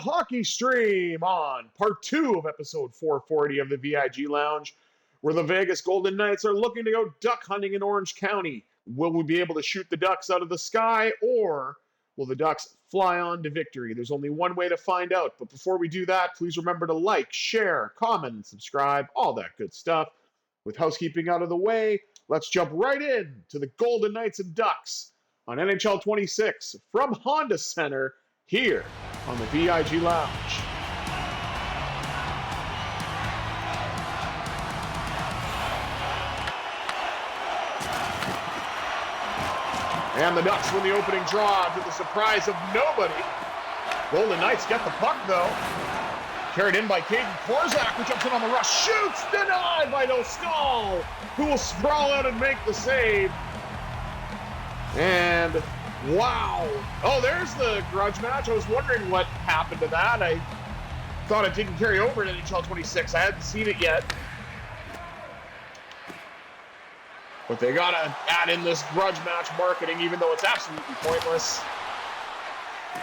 hockey stream on part 2 of episode 440 of the VIG Lounge, where the Vegas Golden Knights are looking to go duck hunting in Orange County. Will we be able to shoot the ducks out of the sky, or will the ducks fly on to victory? There's only one way to find out, but before we do that, please remember to like, share, comment, and subscribe, all that good stuff. With housekeeping out of the way, let's jump right in to the Golden Knights and Ducks on NHL 26 from Honda Center here on the VIG Lounge. And the Ducks win the opening draw to the surprise of nobody. Golden Knights get the puck, though. Carried in by Caden Korzak, who jumps in on the rush. Shoots! Denied by Dostal, who will sprawl out and make the save. And wow. Oh, there's the grudge match. I was wondering what happened to that. I thought it didn't carry over to NHL 26. I hadn't seen it yet. But they gotta add in this grudge match marketing, even though it's absolutely pointless.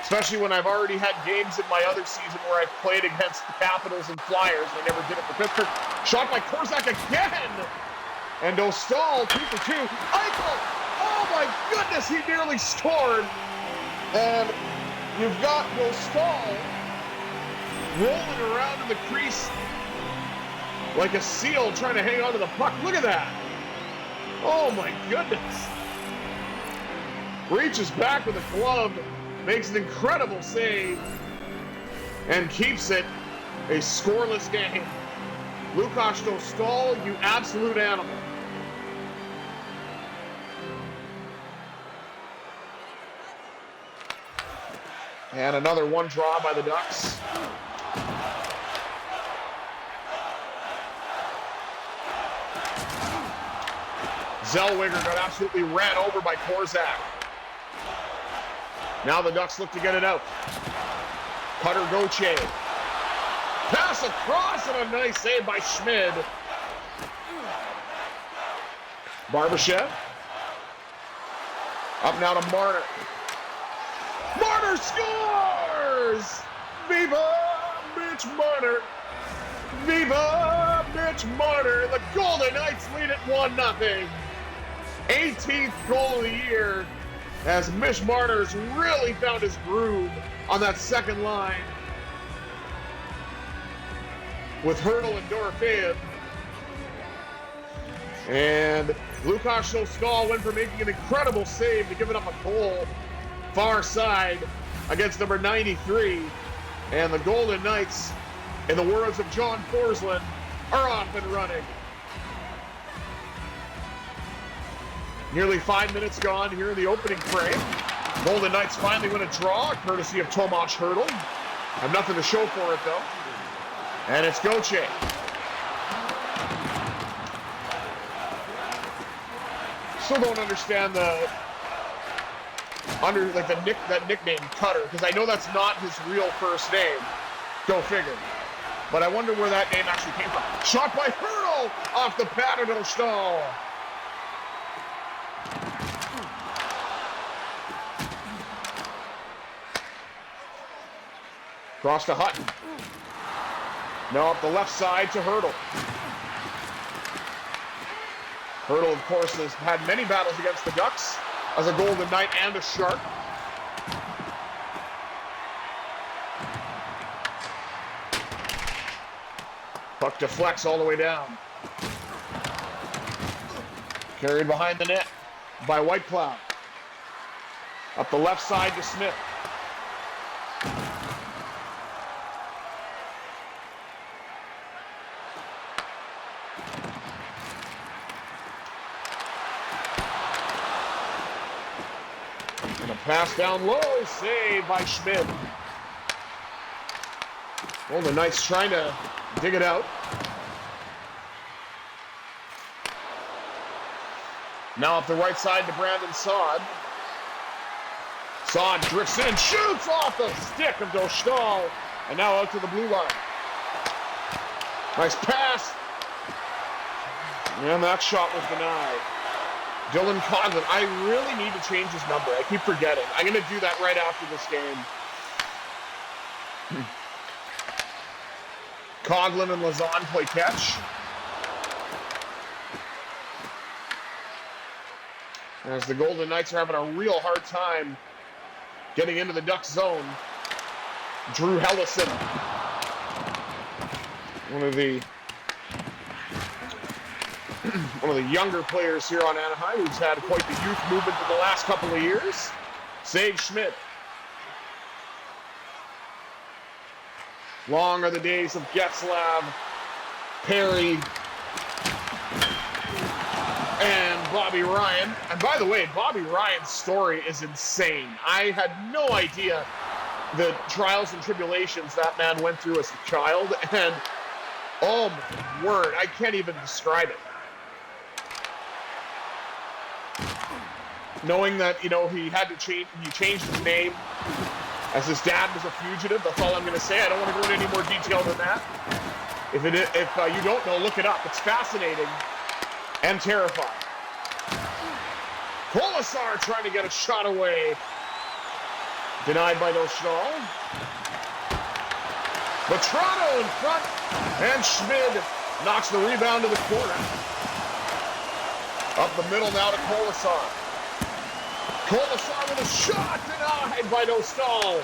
Especially when I've already had games in my other season where I've played against the Capitals and Flyers. I never did it for Pittsburgh. Shot by Korzak again! And Dostal, 2 for 2. Eichel! Oh my goodness, he nearly scored! And you've got Dostal rolling around in the crease like a seal trying to hang on to the puck. Look at that! Oh my goodness. Reaches back with a glove, makes an incredible save, and keeps it a scoreless game. Lukáš Dostal, you absolute animal. And another one draw by the Ducks. Zellweger got absolutely ran over by Korzak. Now the Ducks look to get it out. Cutter Gauthier. Pass across and a nice save by Schmid. Barbashev. Up now to Marner. Marner scores! Viva Mitch Marner! Viva Mitch Marner! The Golden Knights lead it 1-0. 18th goal of the year, as Mitch Marner's really found his groove on that second line with Hurdle and Dorofeev. And Lukáš Dostal went from making an incredible save to giving up a goal far side against number 93. And the Golden Knights, in the words of John Forsland, are off and running. Nearly 5 minutes gone here in the opening frame. Golden Knights finally win a draw, courtesy of Tomáš Hrdl. Have nothing to show for it, though. And it's Gauthier. Still don't understand that nickname Cutter, because I know that's not his real first name. Go figure. But I wonder where that name actually came from. Shot by Hrdl off the pad of Dostal. Cross to Hutton. Now up the left side to Hrdl. Hrdl, of course, has had many battles against the Ducks as a Golden Knight and a Shark. Puck deflects all the way down. Carried behind the net by Whitecloud. Up the left side to Smith. And a pass down low, save by Schmid. Well, the Knights trying to dig it out. Now up the right side to Brandon Saad. Saad drifts in, shoots off the stick of Dostal, and now out to the blue line. Nice pass. And that shot was denied. Dylan Conlon, I really need to change his number. I keep forgetting. I'm going to do that right after this game. Coughlin and Lazan play catch. As the Golden Knights are having a real hard time getting into the Ducks zone. Drew Hellison, one of the younger players here on Anaheim, who's had quite the youth movement in the last couple of years. Save Schmidt. Long are the days of Getzlav, Perry, and Bobby Ryan. And by the way, Bobby Ryan's story is insane. I had no idea the trials and tribulations that man went through as a child, and oh my word, I can't even describe it. Knowing that, you know, he changed his name as his dad was a fugitive. That's all I'm going to say. I don't want to go into any more detail than that. If you don't know, look it up. It's fascinating and terrifying. Kolasar trying to get a shot away. Denied by Dostal. Vetrano in front, and Schmid knocks the rebound to the corner. Up the middle now to Kolasar. Kolasar with a shot, denied by Dostal.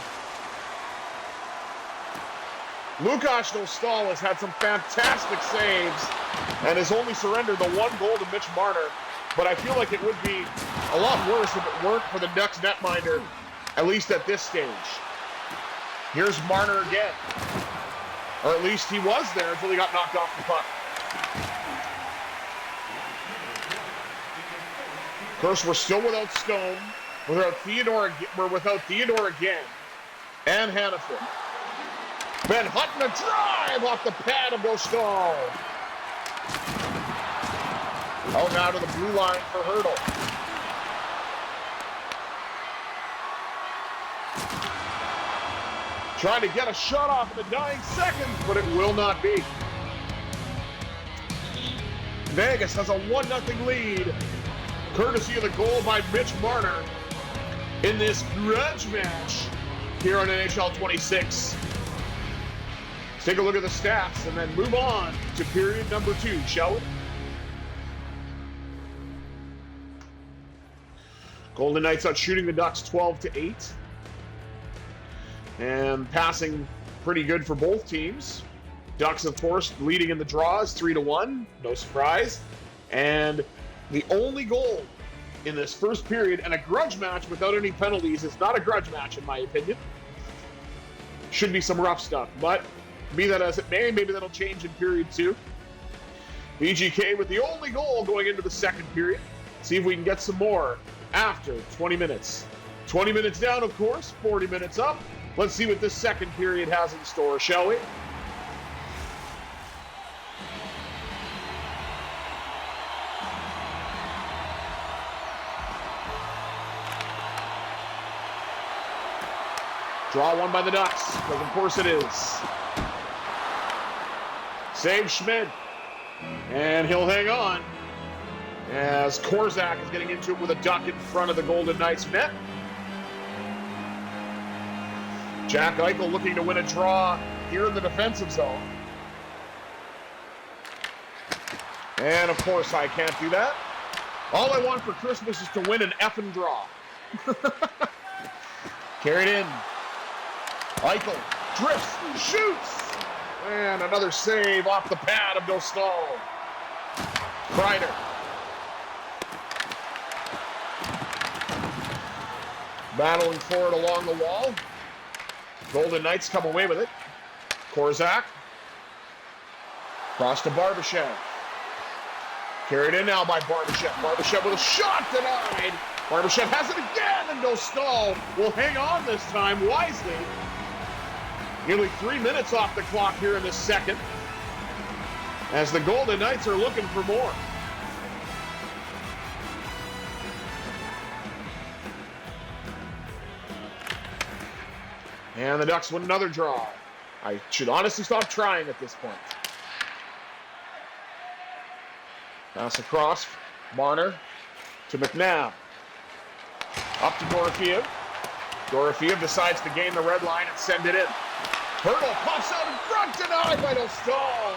Lukáš Dostal has had some fantastic saves and has only surrendered the one goal to Mitch Marner. But I feel like it would be a lot worse if it weren't for the Ducks netminder, at least at this stage. Here's Marner again. Or at least he was there until he got knocked off the puck. Of course, we're still without Stone. We're without Theodore again. And Hannafin. Ben Hutton a drive off the pad of Dostal. Out now to the blue line for Hurdle. Trying to get a shot off in the dying seconds, but it will not be. Vegas has a 1-0 lead, courtesy of the goal by Mitch Marner in this grudge match here on NHL 26. Let's take a look at the stats and then move on to period number 2, shall we? Golden Knights out shooting the Ducks 12-8. And passing pretty good for both teams. Ducks, of course, leading in the draws 3-1. No surprise. And the only goal in this first period, and a grudge match without any penalties, is not a grudge match in my opinion. Should be some rough stuff, but be that as it may, maybe that'll change in period 2. VGK with the only goal going into the second period. See if we can get some more after 20 minutes. 20 minutes down, of course, 40 minutes up. Let's see what this second period has in store, shall we? Draw one by the Ducks, because of course it is. Save Schmid. And he'll hang on as Korzak is getting into it with a duck in front of the Golden Knights net. Jack Eichel looking to win a draw here in the defensive zone. And of course I can't do that. All I want for Christmas is to win an effing draw. Carried in. Eichel drifts, shoots, and another save off the pad of Dostal. Kreider. Battling for it along the wall. Golden Knights come away with it. Korzak. Cross to Barbashev. Carried in now by Barbashev. Barbashev with a shot denied. Barbashev has it again, and Dostal will hang on this time wisely. Nearly 3 minutes off the clock here in this second, as the Golden Knights are looking for more. And the Ducks win another draw. I should honestly stop trying at this point. Pass across, Marner to McNabb. Up to Dorofeev. Dorofeev decides to gain the red line and send it in. Hurdle pops out in front, denied by Dostal.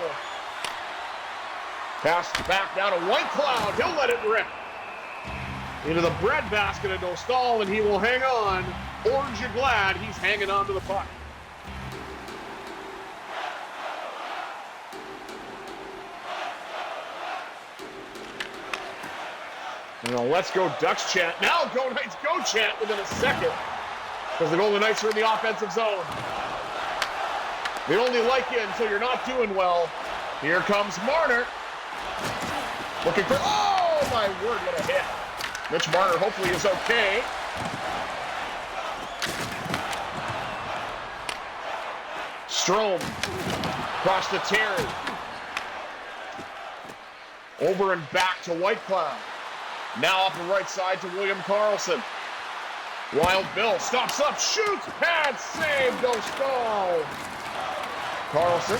Pass back down to White Cloud. He'll let it rip. Into the breadbasket of Dostal, and he will hang on. Orange and glad he's hanging on to the puck. Now let's go Ducks chant. Now go Knights go chant within a second. Because the Golden Knights are in the offensive zone. They only like you until you're not doing well. Here comes Marner. Looking for, oh my word, what a hit. Mitch Marner hopefully is okay. Strome, across to Terry. Over and back to White Cloud. Now up the right side to William Karlsson. Wild Bill stops up, shoots, pads, save, Dostal. Karlsson.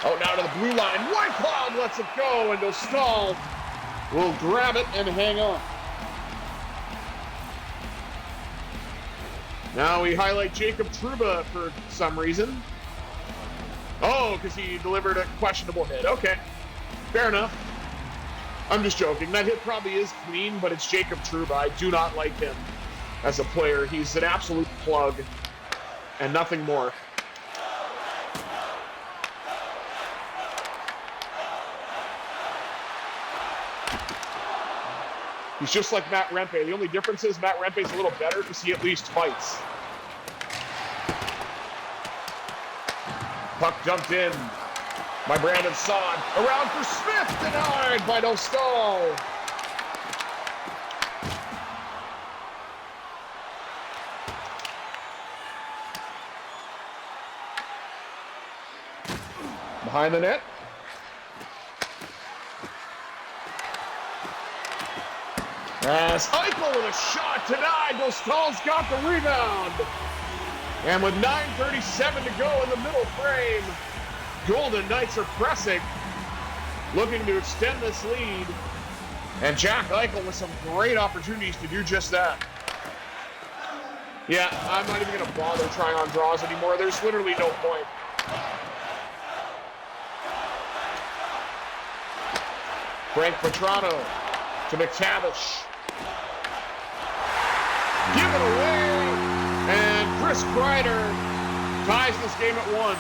Out now to the blue line. White Cloud lets it go, and Dostal will grab it and hang on. Now we highlight Jacob Trouba for some reason. Oh, because he delivered a questionable hit. Okay, fair enough. I'm just joking. That hit probably is clean, but it's Jacob Trouba. I do not like him as a player. He's an absolute plug and nothing more. He's just like Matt Rempe. The only difference is Matt Rempe's a little better because he at least fights. Puck dumped in by Brandon Saad. Around for Smith, denied by Dostal. Behind the net. As Eichel with a shot denied, Dostal's got the rebound. And with 9:37 to go in the middle frame, Golden Knights are pressing, looking to extend this lead. And Jack Eichel with some great opportunities to do just that. Yeah, I'm not even going to bother trying on draws anymore. There's literally no point. Frank Petrano to McTavish. Give it away, and Chris Kreider ties this game at 1.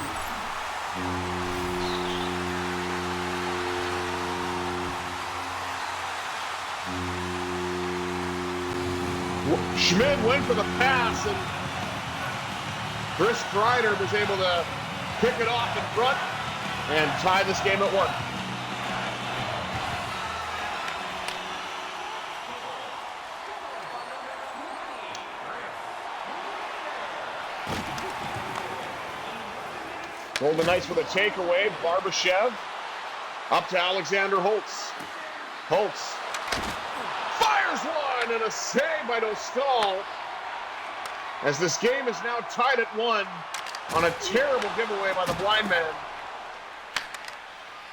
Schmid went for the pass, and Chris Kreider was able to pick it off in front and tie this game at 1. Golden Knights with a takeaway. Barbashev up to Alexander Holtz. Holtz fires one, and a save by Dostal. As this game is now tied at 1 on a terrible giveaway by the blind man.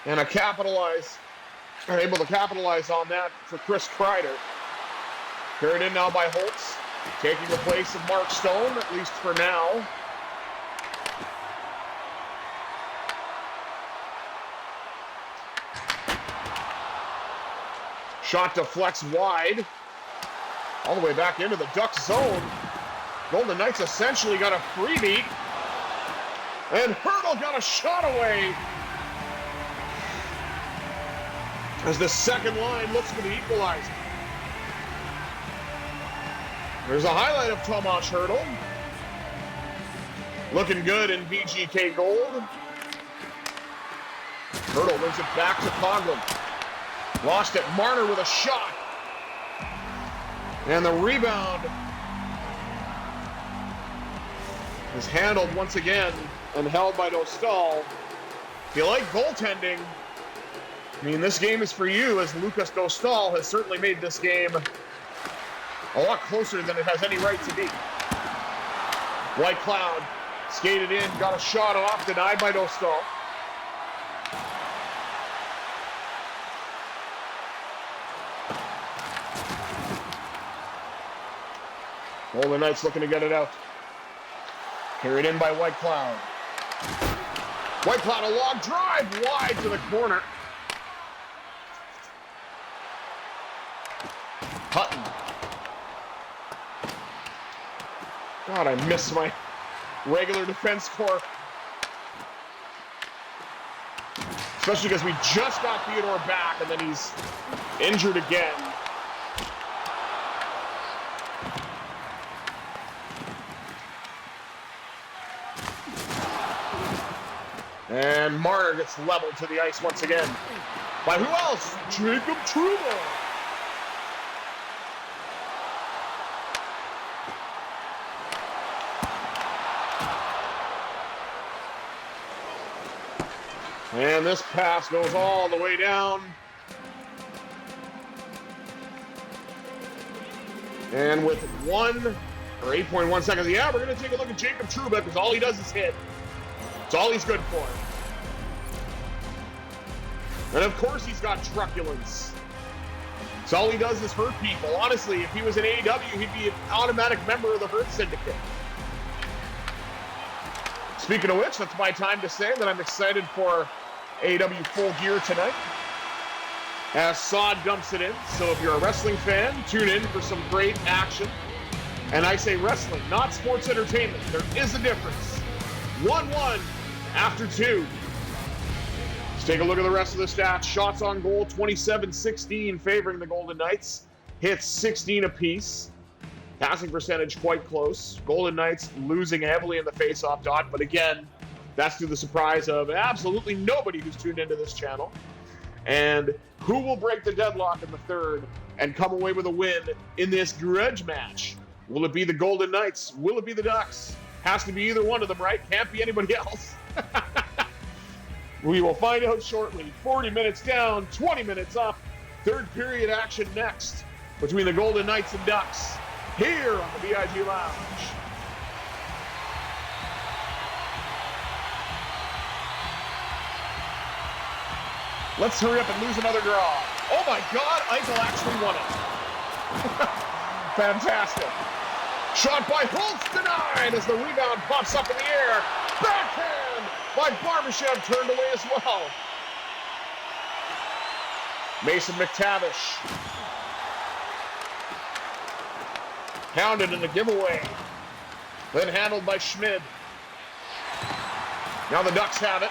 And able to capitalize on that for Chris Kreider. Carried in now by Holtz, taking the place of Mark Stone, at least for now. Shot deflects wide, all the way back into the Ducks zone. Golden Knights essentially got a freebie, and Hurdle got a shot away as the second line looks for the equalizer. There's a highlight of Tomas Hurdle, looking good in VGK gold. Hurdle brings it back to Coghlan. Lost it. Marner with a shot. And the rebound is handled once again and held by Dostal. If you like goaltending, I mean, this game is for you, as Lucas Dostal has certainly made this game a lot closer than it has any right to be. White Cloud skated in, got a shot off, denied by Dostal. Golden Knights looking to get it out. Carried in by White Cloud. White Cloud, a long drive wide to the corner. Hutton. God, I miss my regular defense core. Especially because we just got Theodore back and then he's injured again. And Marner gets leveled to the ice once again. By who else? Jacob Trouba. And this pass goes all the way down. And with 8.1 seconds, yeah, we're going to take a look at Jacob Trouba because all he does is hit. It's all he's good for. And of course he's got truculence. So all he does is hurt people. Honestly, if he was in AEW, he'd be an automatic member of the Hurt Syndicate. Speaking of which, that's my time to say that I'm excited for AEW Full Gear tonight. As Sod dumps it in. So if you're a wrestling fan, tune in for some great action. And I say wrestling, not sports entertainment. There is a difference. 1-1 after 2. Let's take a look at the rest of the stats. Shots on goal, 27-16 favoring the Golden Knights. Hits 16 apiece. Passing percentage quite close. Golden Knights losing heavily in the face-off dot, but again, that's to the surprise of absolutely nobody who's tuned into this channel. And who will break the deadlock in the third and come away with a win in this grudge match? Will it be the Golden Knights? Will it be the Ducks? Has to be either one of them, right? Can't be anybody else. We will find out shortly. 40 minutes down, 20 minutes up. Third period action next between the Golden Knights and Ducks here on the VIG Lounge. Let's hurry up and lose another draw. Oh my God, Eichel actually won it. Fantastic. Shot by Holtz denied as the rebound pops up in the air. Backhand by Barbashev turned away as well. Mason McTavish. Pounded in the giveaway. Then handled by Schmid. Now the Ducks have it.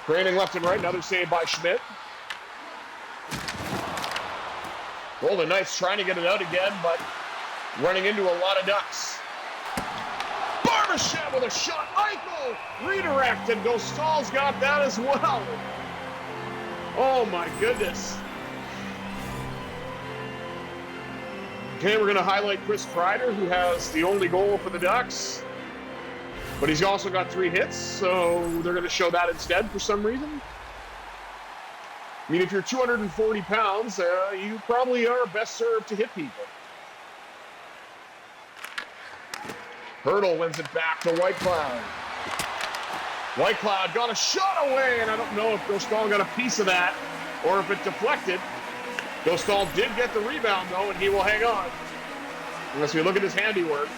Draining left and right, another save by Schmidt. Golden Knights trying to get it out again, but running into a lot of Ducks. Barbashev with a shot. Eichel redirect, and Dostal's got that as well. Oh my goodness. Okay, we're going to highlight Chris Kreider, who has the only goal for the Ducks. But he's also got 3 hits, so they're going to show that instead for some reason. I mean, if you're 240 pounds, you probably are best served to hit people. Hurdle wins it back to White Cloud. White Cloud got a shot away, and I don't know if Dostal got a piece of that or if it deflected. Dostal did get the rebound, though, and he will hang on. Unless we look at his handiwork.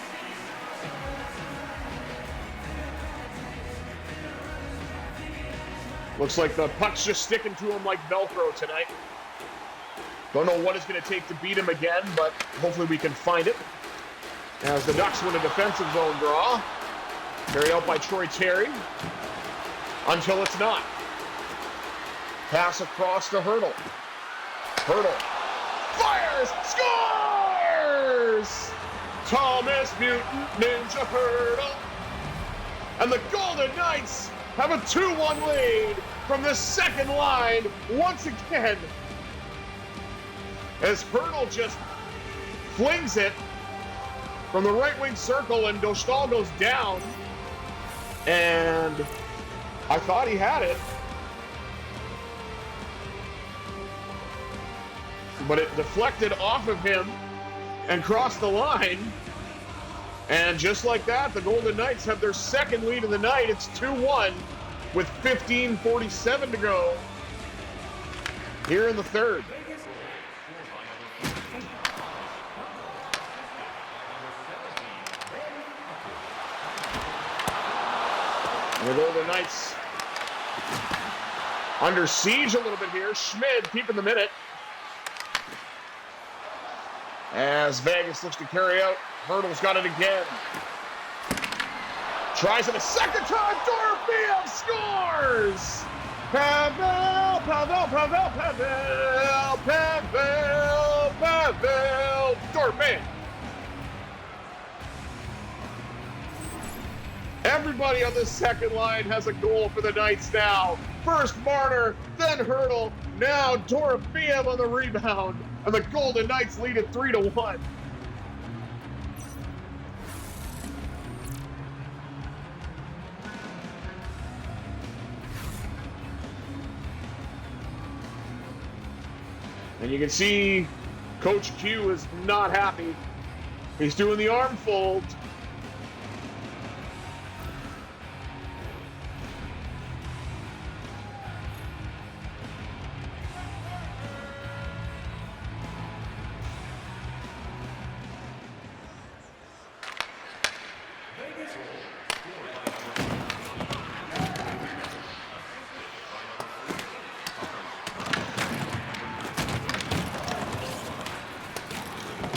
Looks like the puck's just sticking to him like Velcro tonight. Don't know what it's going to take to beat him again, but hopefully we can find it. As the Ducks win a defensive zone draw. Carried out by Troy Terry. Until it's not. Pass across to Hurdle. Hurdle. Fires! Scores! Thomas Mutant Ninja Hurdle. And the Golden Knights have a 2-1 lead from the second line once again. As Hurdle just flings it from the right wing circle and Dostal goes down. And I thought he had it. But it deflected off of him and crossed the line. And just like that, the Golden Knights have their second lead of the night. It's 2-1 with 15:47 to go here in the third. And the Golden Knights under siege a little bit here. Schmid keeping the minute. As Vegas looks to carry out. Hurdle's got it again. Tries it a second time. Dorofeev scores! Pavel, Dorofeev. Everybody on this second line has a goal for the Knights now. First Marner, then Hurdle, now Dorofeev on the rebound, and the Golden Knights lead it 3-1. And you can see Coach Q is not happy. He's doing the arm fold.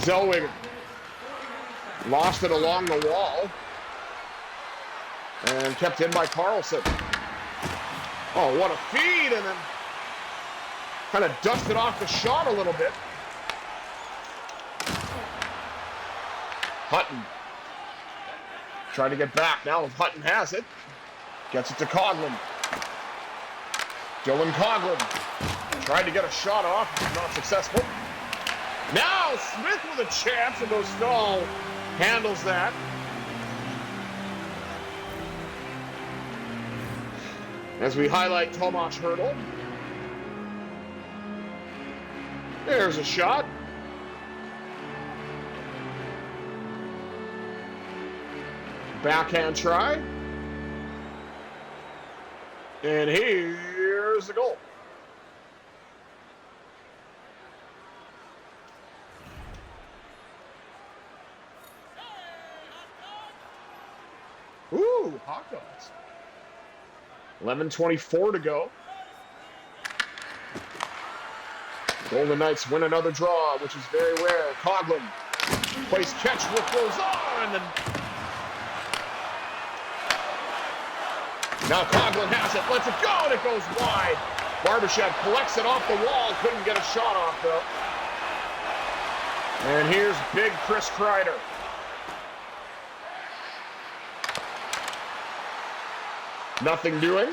Zellweger lost it along the wall and kept in by Carlson. Oh, what a feed, and then kind of dusted off the shot a little bit. Hutton trying to get back. Now Hutton has it. Gets it to Coghlan. Dylan Coghlan tried to get a shot off, not successful. Now Smith with a chance, and Dostal handles that. As we highlight Tomas Hurdle. There's a shot. Backhand try. And here's the goal. Ooh, hot dogs. 11:24 to go. Golden Knights win another draw, which is very rare. Coghlan plays catch with goes on. And now Coghlan has it, lets it go, and it goes wide. Barbashev collects it off the wall, couldn't get a shot off though. And here's big Chris Kreider. Nothing doing.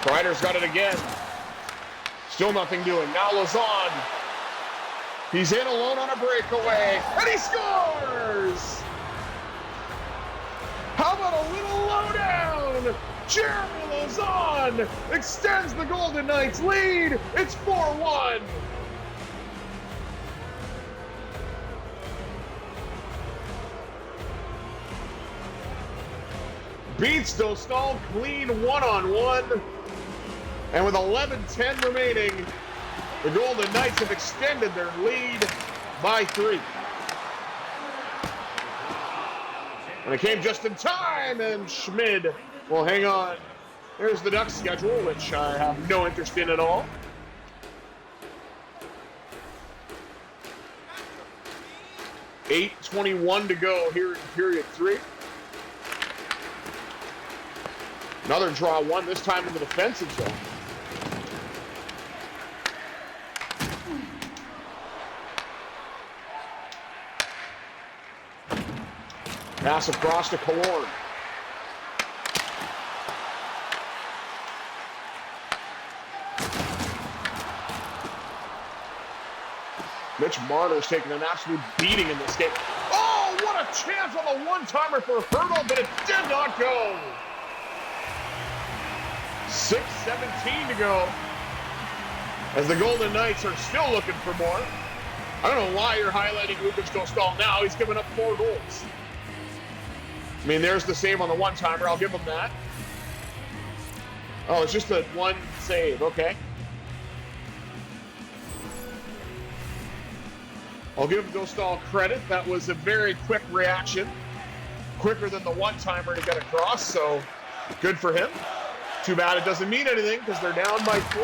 Kreider's got it again. Still nothing doing. Now Lazan. He's in alone on a breakaway, and he scores! How about a little lowdown? Jeremy Lazan extends the Golden Knights lead. It's 4-1. Beats Dostal clean one-on-one. And with 11:10 remaining, the Golden Knights have extended their lead by 3. And it came just in time, and Schmid will hang on. There's the Ducks schedule, which I have no interest in at all. .8:21 to go here in period 3. Another draw one, this time in the defensive zone. Pass across to Killorn. Mitch Marner's taking an absolute beating in this game. Oh, what a chance on the one-timer for Hurdle, but it did not go. 6:17 to go. As the Golden Knights are still looking for more. I don't know why you're highlighting Lukas Dostal now. He's given up 4 goals. I mean, there's the save on the one-timer. I'll give him that. Oh, it's just a one save. Okay. I'll give Dostal credit. That was a very quick reaction. Quicker than the one-timer to get across, so good for him. Too bad it doesn't mean anything because they're down by 3.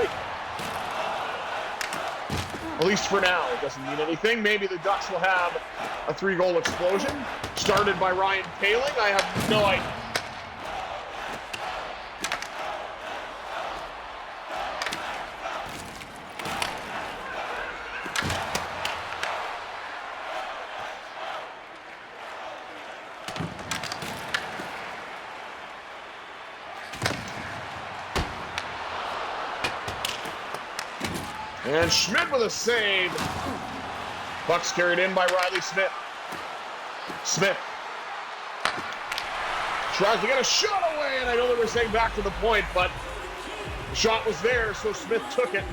At least for now, it doesn't mean anything. Maybe the Ducks will have a 3-goal explosion. Started by Ryan Poehling. I have no idea. And Schmidt with a save. Puck's carried in by Riley Smith. Smith tries to get a shot away, and I know they were saying back to the point, but the shot was there, so Smith took it.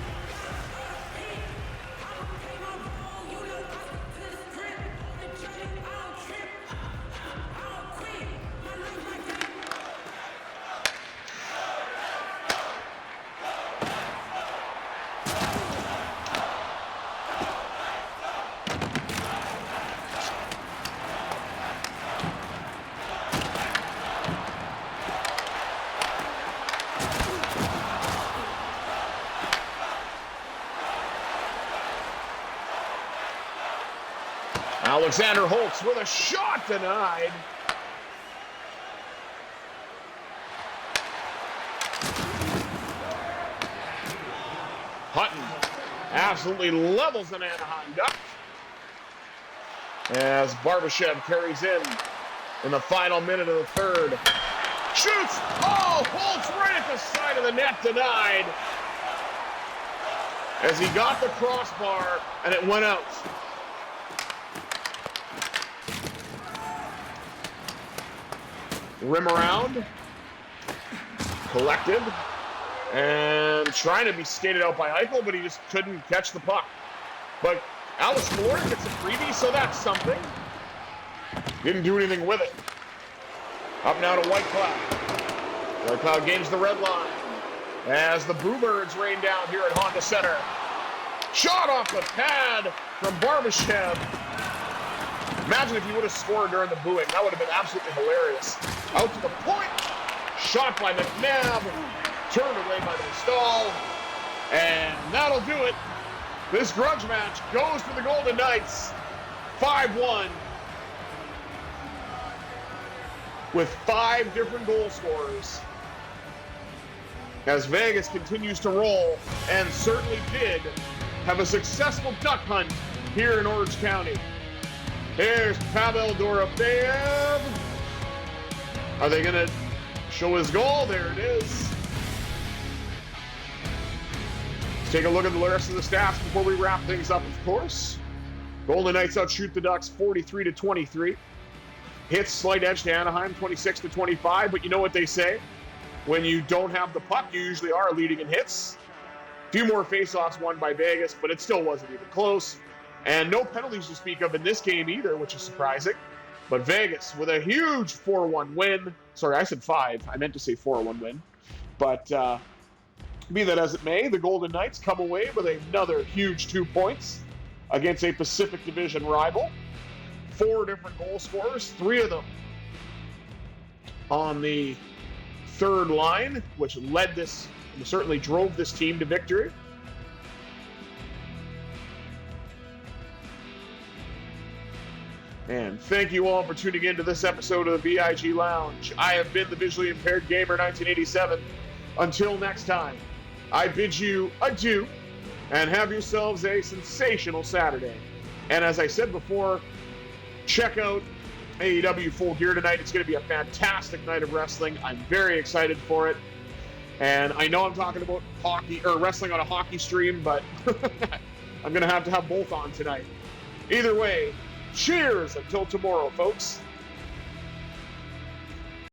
Alexander Holtz with a shot denied. Hutton absolutely levels an Anaheim Duck as Barbashev carries in the final minute of the third. Shoots! Oh, Holtz right at the side of the net, denied as he got the crossbar and it went out. Rim around, collected, and trying to be skated out by Eichel, but he just couldn't catch the puck. But Alex Malloy gets a freebie, so that's something. Didn't do anything with it. Up now to White Cloud. White Cloud gains the red line as the Bluebirds rain down here at Honda Center. Shot off the pad from Barbashev. Imagine if he would have scored during the booing. That would have been absolutely hilarious. Out to the point. Shot by McNabb. Turned away by Dostal. And that'll do it. This grudge match goes to the Golden Knights. 5-1. With 5 different goal scorers. As Vegas continues to roll, and certainly did have a successful duck hunt here in Orange County. Here's Pavel Dorofeyev. Are they going to show his goal? There it is. Let's take a look at the rest of the stats before we wrap things up, of course. Golden Knights outshoot the Ducks 43-23. Hits slight edge to Anaheim 26-25, but you know what they say? When you don't have the puck, you usually are leading in hits. A few more faceoffs won by Vegas, but it still wasn't even close. And no penalties to speak of in this game either, which is surprising. But Vegas with a huge 4-1 win. Sorry, I said 5. I meant to say 4-1 win. But be that as it may, the Golden Knights come away with another huge 2 points against a Pacific Division rival. 4 different goal scorers, 3 of them on the third line, which certainly drove this team to victory. And thank you all for tuning in to this episode of the VIG Lounge. I have been the Visually Impaired Gamer 1987. Until next time, I bid you adieu and have yourselves a sensational Saturday. And as I said before, check out AEW Full Gear tonight. It's going to be a fantastic night of wrestling. I'm very excited for it. And I know I'm talking about hockey or wrestling on a hockey stream, but I'm going to have both on tonight. Either way, cheers until tomorrow, folks.